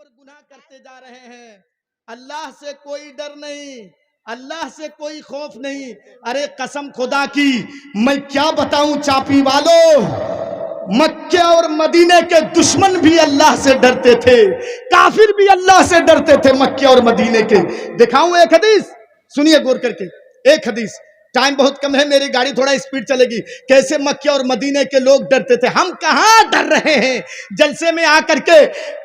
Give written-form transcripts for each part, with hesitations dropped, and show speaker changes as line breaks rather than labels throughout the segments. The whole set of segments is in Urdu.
اور گناہ کرتے جا رہے ہیں. اللہ سے کوئی ڈر نہیں, اللہ سے کوئی خوف نہیں. ارے قسم خدا کی میں کیا بتاؤں چاپی والوں, مکے اور مدینے کے دشمن بھی اللہ سے ڈرتے تھے, کافر بھی اللہ سے ڈرتے تھے مکے اور مدینے کے. دکھاؤں ایک حدیث, سنیے غور کر کے ایک حدیث. ٹائم بہت کم ہے, میری گاڑی تھوڑا اسپیڈ چلے گی. کیسے مکے اور مدینے کے لوگ ڈرتے تھے. ہم کہاں ڈر رہے ہیں. جلسے میں آ کر کے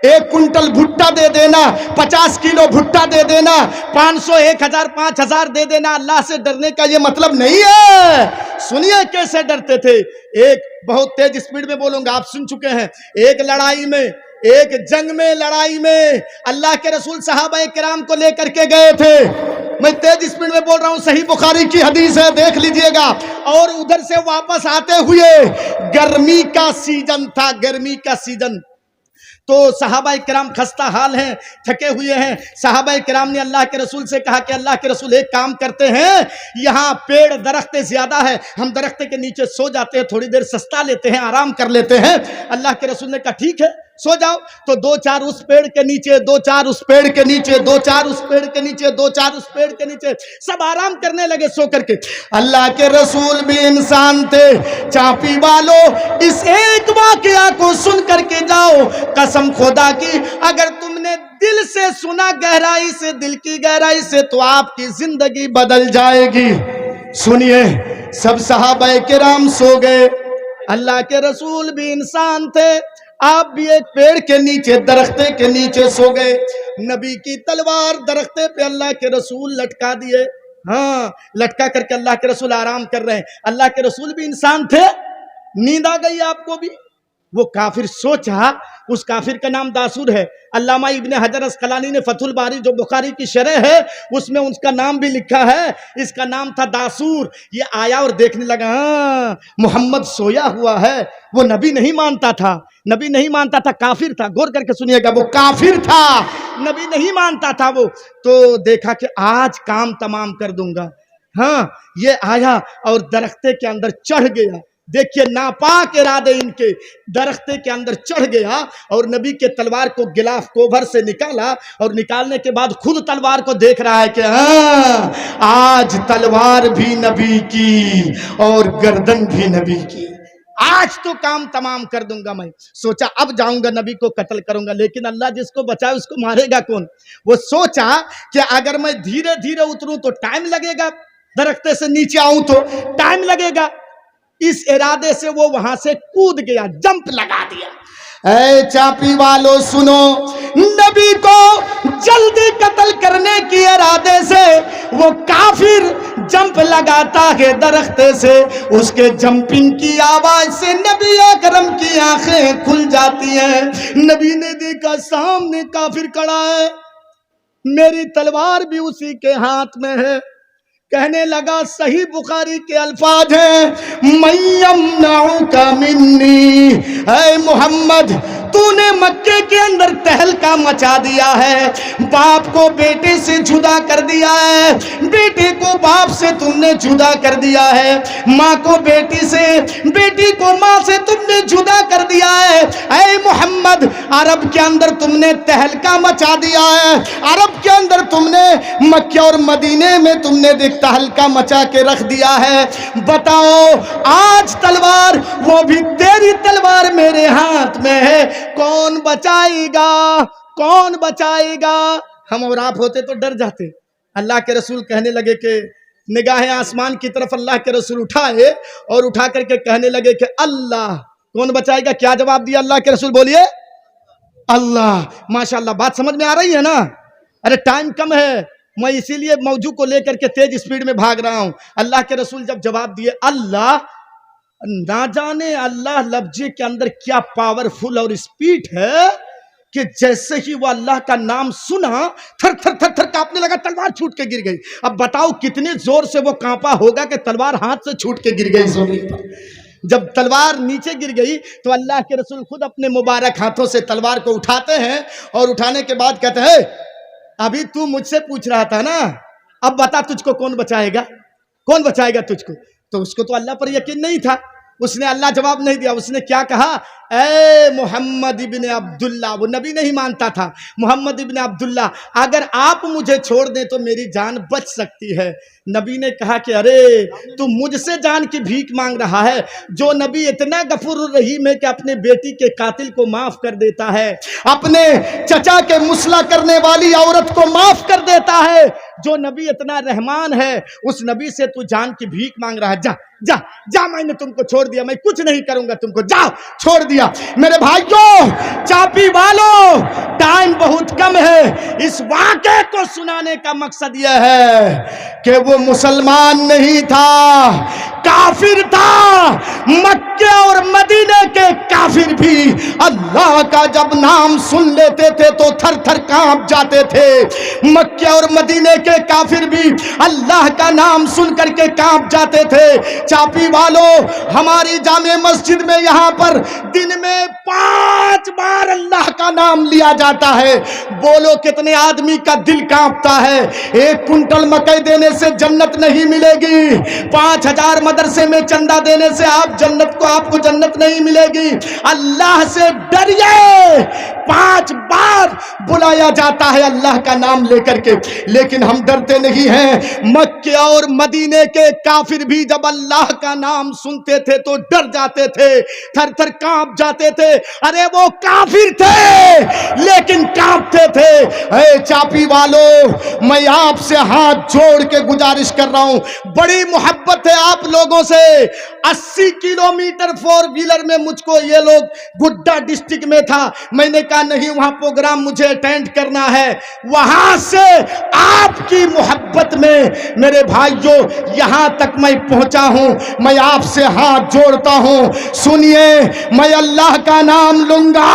1 کنٹل بھٹا دے دینا, 50 کلو بھٹا دے دینا, 500 1000 5000 دے دینا, اللہ سے ڈرنے کا یہ مطلب نہیں ہے. سنیے کیسے ڈرتے تھے. ایک بہت تیز اسپیڈ میں بولوں گا, آپ سن چکے ہیں. ایک لڑائی میں, ایک جنگ میں, لڑائی میں اللہ کے رسول صحابہ کرام کو لے کر کے گئے تھے. میں تیز اسپیڈ میں بول رہا ہوں, صحیح بخاری کی حدیث ہے, دیکھ لیجئے گا. اور ادھر سے واپس آتے ہوئے گرمی کا سیزن تھا, گرمی کا سیزن. تو صحابہ کرام خستہ حال ہیں, تھکے ہوئے ہیں. صحابہ کرام نے اللہ کے رسول سے کہا کہ اللہ کے رسول ایک کام کرتے ہیں, یہاں پیڑ درخت زیادہ ہے, ہم درخت کے نیچے سو جاتے ہیں, تھوڑی دیر سستا لیتے ہیں, آرام کر لیتے ہیں. اللہ کے رسول نے کہا ٹھیک ہے سو جاؤ. تو 2-4 اس پیڑ کے نیچے, 2-4 اس پیڑ کے نیچے, 2-4 اس پیڑ کے نیچے, 2-4 اس پیڑ کے نیچے, سب آرام کرنے لگے سو کر کے. اللہ کے رسول بھی انسان تھے. چاپی والوں, اس ایک واقعہ کو سن کر کے جاؤ. قسم خدا کی اگر تم نے دل سے سنا, گہرائی سے, دل کی گہرائی سے, تو آپ کی زندگی بدل جائے گی. سنیے, سب صحابہ کرام سو گئے. اللہ کے رسول بھی انسان تھے, آپ بھی ایک پیڑ کے نیچے, درختے کے نیچے سو گئے. نبی کی تلوار درختے پہ اللہ کے رسول لٹکا دیے. ہاں, لٹکا کر کے اللہ کے رسول آرام کر رہے ہیں. اللہ کے رسول بھی انسان تھے, نیند آ گئی آپ کو بھی. وہ کافر سوچا, اس کافر کا نام داسور ہے. علامہ ابن حجر اسقلانی نے فتح الباری جو بخاری کی شرح ہے اس میں اس کا نام بھی لکھا ہے, اس کا نام تھا داسور. یہ آیا اور دیکھنے لگا, ہاں محمد سویا ہوا ہے. وہ نبی نہیں مانتا تھا, نبی نہیں مانتا تھا, کافر تھا. غور کر کے سنیے گا, وہ کافر تھا, نبی نہیں مانتا تھا وہ. تو دیکھا کہ آج کام تمام کر دوں گا. ہاں, یہ آیا اور درختے کے اندر چڑھ گیا. دیکھیے ناپاک ارادے ان کے, درختے کے اندر چڑھ گیا اور نبی کے تلوار کو گلاف کوبھر سے نکالا, اور نکالنے کے بعد خود تلوار کو دیکھ رہا ہے کہ ہاں آج تلوار بھی نبی کی اور گردن بھی نبی کی, آج تو کام تمام کر دوں گا. میں سوچا اب جاؤں گا نبی کو قتل کروں گا, لیکن اللہ جس کو بچائے اس کو مارے گا کون. وہ سوچا کہ اگر میں دھیرے دھیرے اتروں تو ٹائم لگے گا, درختے سے نیچے آؤں تو ٹائم لگے گا. اس ارادے سے وہ وہاں سے کود گیا, جمپ لگا دیا. اے چاپی والو سنو, نبی کو جلدی قتل کرنے کی ارادے سے وہ کافر جمپ لگاتا ہے درخت سے. اس کے جمپنگ کی آواز سے نبی اکرم کی آنکھیں کھل جاتی ہیں. نبی نے دیکھا سامنے کافر کھڑا ہے, میری تلوار بھی اسی کے ہاتھ میں ہے. کہنے لگا, صحیح بخاری کے الفاظ ہیں, مَن یمنعک منی, اے محمد تو نے مکے کے اندر تہلکا مچا دیا ہے, باپ کو بیٹے سے جدا کر دیا ہے, بیٹے کو باپ سے تم نے جدا کر دیا ہے, ماں کو بیٹی سے, بیٹی کو ماں سے تم نے جدا کر دیا ہے. اے محمد عرب کے اندر تم نے تہلکا مچا دیا ہے, عرب کے اندر تم نے مکہ اور مدینے میں تم نے تہلکا مچا کے رکھ دیا ہے. بتاؤ آج تلوار, وہ بھی تیری تلوار میرے ہاتھ میں ہے, کون بچائے گا, کون بچائے گا. ہم اور آپ ہوتے تو ڈر جاتے. اللہ کے رسول کہنے لگے کہ نگاہیں آسمان کی طرف اللہ کے رسول اٹھائے اور اٹھا کر کے کہنے لگے کہ اللہ, کون بچائے گا. کیا جواب دیا اللہ کے رسول, بولیے اللہ. ماشاءاللہ بات سمجھ میں آ رہی ہے نا. ارے ٹائم کم ہے, میں اسی لیے موضوع کو لے کر کے تیز اسپیڈ میں بھاگ رہا ہوں. اللہ کے رسول جب جواب دیے اللہ, نہ جانے اللہ لفظ کے اندر کیا پاورفل اور اسپیڈ ہے کہ جیسے ہی وہ اللہ کا نام سنا تھر تھر تھر تھر کانپنے لگا, تلوار چھوٹ کے گر گئی. اب بتاؤ کتنے زور سے وہ کانپا ہوگا کہ تلوار ہاتھ سے چھوٹ کے گر گئی زمین پر. جب تلوار نیچے گر گئی تو اللہ کے رسول خود اپنے مبارک ہاتھوں سے تلوار کو اٹھاتے ہیں, اور اٹھانے کے بعد کہتے ہیں ابھی تو مجھ سے پوچھ رہا تھا نا, اب بتا تجھ کو کون بچائے گا, کون بچائے گا تجھ کو. تو اس کو تو اللہ پر یقین نہیں تھا, اس نے اللہ جواب نہیں دیا. اس نے کیا کہا اے محمد ابن عبداللہ، وہ نبی نہیں مانتا تھا، محمد ابن عبداللہ اگر آپ مجھے چھوڑ دیں تو میری جان بچ سکتی ہے۔ نبی نے کہا کہ ارے تو مجھ سے جان کی بھیک مانگ رہا ہے؟ جو نبی اتنا غفور الرحیم ہے کہ اپنے بیٹی کے قاتل کو معاف کر دیتا ہے، اپنے چچا کے مسئلہ کرنے والی عورت کو معاف کر دیتا ہے، جو نبی اتنا رحمان ہے، اس نبی سے تو جان کی بھیک مانگ رہا ہے؟ جا جا جا، میں نے تم کو چھوڑ دیا، میں کچھ نہیں کروں گا تم کو، جاؤ، چھوڑ دیا۔ میرے بھائیوں، چاپی والوں، ٹائم بہت کم ہے، اس واقعے کو سنانے کا مقصد یہ ہے کہ وہ مسلمان نہیں تھا، کافر تھا۔ مکہ اور مدینے کے کافر بھی اللہ کا جب نام سن لیتے تھے تو تھر تھر کانپ جاتے تھے۔ مکہ اور مدینے کے کافر بھی اللہ کا نام سن کر کے کانپ جاتے تھے۔ چاپی والوں، ہماری جامع مسجد میں یہاں پر دن میں 5 بار اللہ کا نام لیا جاتا ہے۔ بولو کتنے آدمی کا دل کانپتا ہے؟ 1 کنٹل مکئی دینے سے جنت نہیں ملے گی، 5000 مدرسے میں چندہ دینے سے آپ کو جنت نہیں ملے گی۔ اللہ سے ڈریے، 5 بار بلایا جاتا ہے اللہ کا نام لے کر کے، لیکن ہم ڈرتے نہیں ہیں۔ مکہ اور مدینے کے کافر بھی جب اللہ کا نام سنتے تھے تو ڈر جاتے تھے، تھر تھر کانپ جاتے تھے۔ ارے وہ کافر تھے لیکن کانپتے تھے۔ اے چاپی والوں، میں آپ سے ہاتھ جوڑ کے گزارش کر رہا ہوں، بڑی محبت ہے آپ لوگوں سے۔ 80 کلومیٹر 4 ویلر میں مجھ کو یہ لوگ، گڈا ڈسٹرکٹ میں تھا، میں نے کہا نہیں وہاں پروگرام مجھے اٹینڈ کرنا ہے، وہاں سے آپ کی محبت میں میرے بھائیوں یہاں تک میں پہنچا ہوں۔ میں آپ سے ہاتھ جوڑتا ہوں، سنیے، میں اللہ کا نام لوں گا۔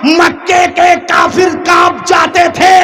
مکے کے کافر کانپ جاتے تھے،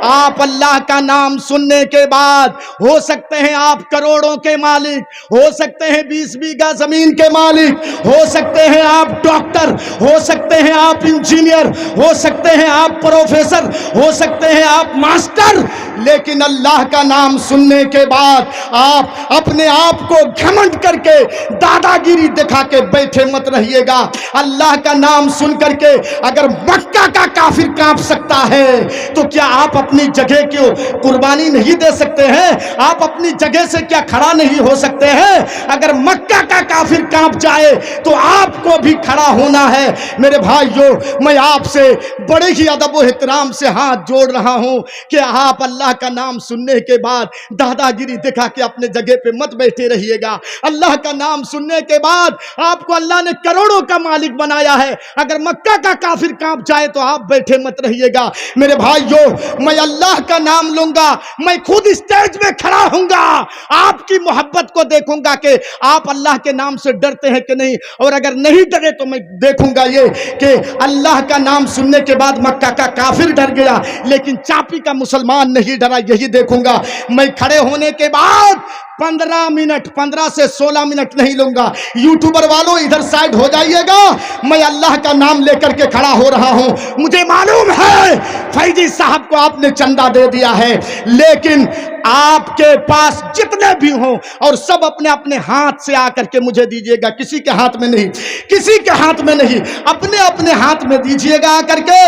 آپ اللہ کا نام سننے کے بعد ہو سکتے ہیں آپ کروڑوں کے مالک، ہو سکتے ہیں 20 بیگھہ زمین کے مالک، ہو سکتے ہیں آپ ڈاکٹر، ہو سکتے ہیں آپ انجینئر، ہو سکتے ہیں آپ پروفیسر، ہو سکتے ہیں آپ ماسٹر، لیکن اللہ کا نام سننے کے بعد آپ اپنے آپ کو گھمنڈ کر کے دادا گیری دکھا کے بیٹھے مت رہیے گا۔ اللہ کا نام سن کر کے اگر مکہ کا کافر کانپ سکتا ہے تو کیا آپ اپنی جگہ کیوں قربانی نہیں دے سکتے ہیں؟ آپ اپنی جگہ سے کیا کھڑا نہیں ہو سکتے ہیں؟ اگر مکہ کا کافر کانپ جائے تو آپ کو بھی کھڑا ہونا ہے۔ میرے بھائیوں، میں آپ سے بڑے ہی ادب و احترام سے ہاتھ جوڑ رہا ہوں کہ آپ اللہ کا نام سننے کے بعد دادا گیری دکھا کے اپنے جگہ پہ مت بیٹھے رہیے گا۔ اللہ کا نام سننے کے بعد آپ کو اللہ نے کروڑوں کا مالک بنایا ہے، اگر مکہ کا کافر کانپ جائے تو آپ بیٹھے مت رہیے گا۔ میرے بھائیوں، میں اللہ کا نام لوں گا، میں خود اسٹیج میں کھڑا ہوں گا، آپ کی محبت کو دیکھوں گا کہ آپ اللہ کے نام سے ڈرتے ہیں کہ نہیں، اور اگر نہیں ڈرے تو میں دیکھوں گا یہ کہ اللہ کا نام سننے کے بعد مکہ کا کافر ڈر گیا لیکن چاپی کا مسلمان نہیں ڈرا، یہی دیکھوں گا۔ میں کھڑے ہونے کے بعد 15 منٹ، 15 سے 16 منٹ نہیں لوں گا۔ یوٹیوبر والوں ادھر سائڈ ہو جائیے گا، میں اللہ کا نام لے کر کے کھڑا ہو رہا ہوں۔ مجھے معلوم ہے فیضی صاحب کو آپ نے چندہ دے دیا ہے، لیکن آپ کے پاس جتنے بھی ہوں اور سب اپنے اپنے ہاتھ سے آ کر کے مجھے دیجیے گا، کسی کے ہاتھ میں نہیں، کسی کے ہاتھ میں نہیں، اپنے اپنے ہاتھ میں دیجیے گا آ کر کے۔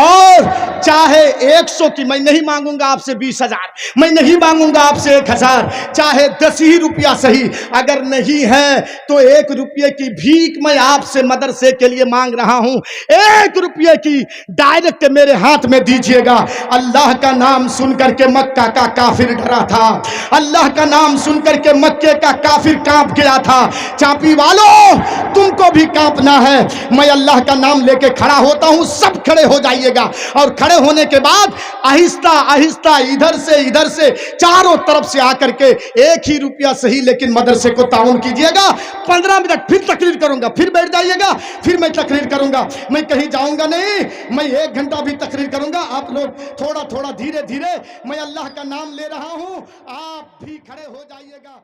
اور چاہے 100 کی، میں نہیں مانگوں گا آپ سے 20,000، میں نہیں مانگوں گا آپ سے 1,000، چاہے 10 ہی روپیہ صحیح، اگر نہیں ہے تو 1 روپیے کی بھیک میں آپ سے مدرسے کے لیے مانگ رہا ہوں، 1 روپیے کی ڈائریکٹ میرے ہاتھ میں دیجیے گا۔ اللہ کا نام سن کر کے مکہ کا کافر ڈرا تھا، اللہ کا نام سن کر کے مکے کا کافر کانپ گیا تھا۔ چاپی والوں، تم کو بھی کانپنا ہے۔ میں اللہ کا نام لے کے کھڑا ہوتا ہوں، سب کھڑے ہو جائیے گا، اور کھڑے ہونے کے بعد آہستہ آہستہ ادھر سے چاروں طرف سے آ کر کے 1 ہی روپیہ صحیح لیکن مدرسے کو تعاون کیجیے گا۔ 15 منٹ پھر تقریر کروں گا، پھر بیٹھ جائیے گا، پھر میں تقریر کروں گا، میں کہیں جاؤں گا نہیں، میں 1 گھنٹہ بھی تقریر کروں گا۔ آپ لوگ تھوڑا تھوڑا دھیرے دھیرے، میں اللہ کا نام لے رہا ہوں، آپ بھی کھڑے ہو جائیے گا۔